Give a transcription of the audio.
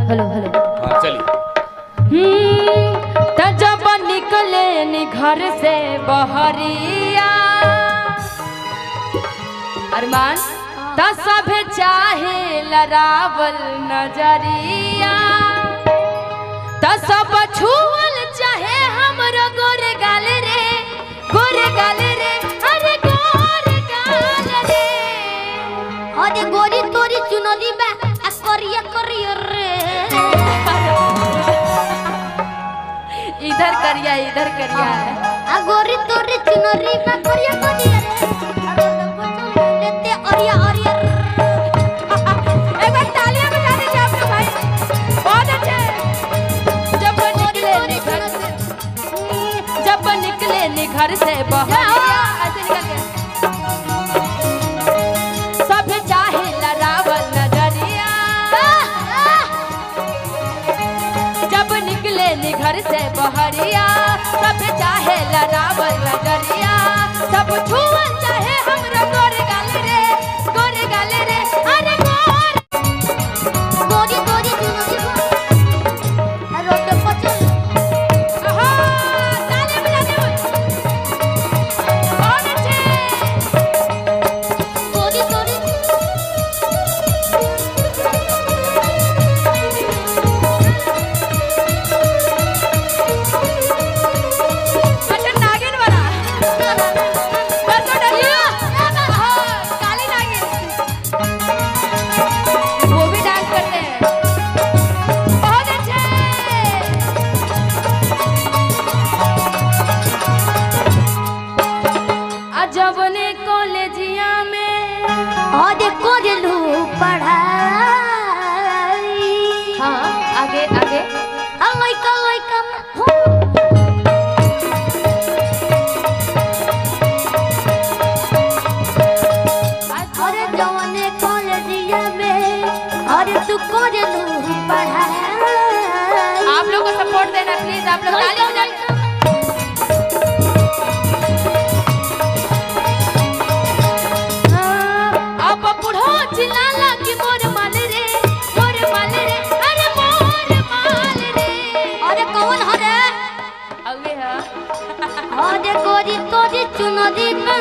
Hello hello. हाँ चलिए। तो जब निकले नि घर से बहरिया अरमान तो सब चाहे लरावल नजरिया तो सब छुअल चाहे हमरो गोरे गाल रे अरे गोरे गाल रे अरे गोरी तोरी चुनरी बा करिया करिया रे इधर करिया आ गोरी तोरी चुनरी बा करिया करिया रे अरे बचन लेते अरिया अरिया एक बार तालियां बजा दीजिए आप लोग भाई, बहुत अच्छे। जब निकले नि घर से बहरिया ऐसे निकल के सब चाहे लरावल नजरिया जब निकले नि घर से बहरिया सब चाहे लरावल नजरिया सब छुअल चाहे हमरा गोरे गाल रे अरे गोरी गोरी चुनरी बा अरे बचन गोरी तोरी नागिन वाला बस तो डलिया काली नागिन वो भी डांस करते हैं बहुत अच्छे। जब ने कॉलेजिया में अरे कोरलू पढ़ाई हाँ आगे लइका लइका अरे जवाने कॉलेजिया में अरे तू कोरलू पढ़ाई आप लोग को सपोर्ट देना प्लीज, आप लोग ताली बजाइए। अब बुढ़ो चिल्लाला कि मोर माल रे अरे मोर माल रे अरे कौन हरे अगले है अरे गोरी तोरी चुनरी बा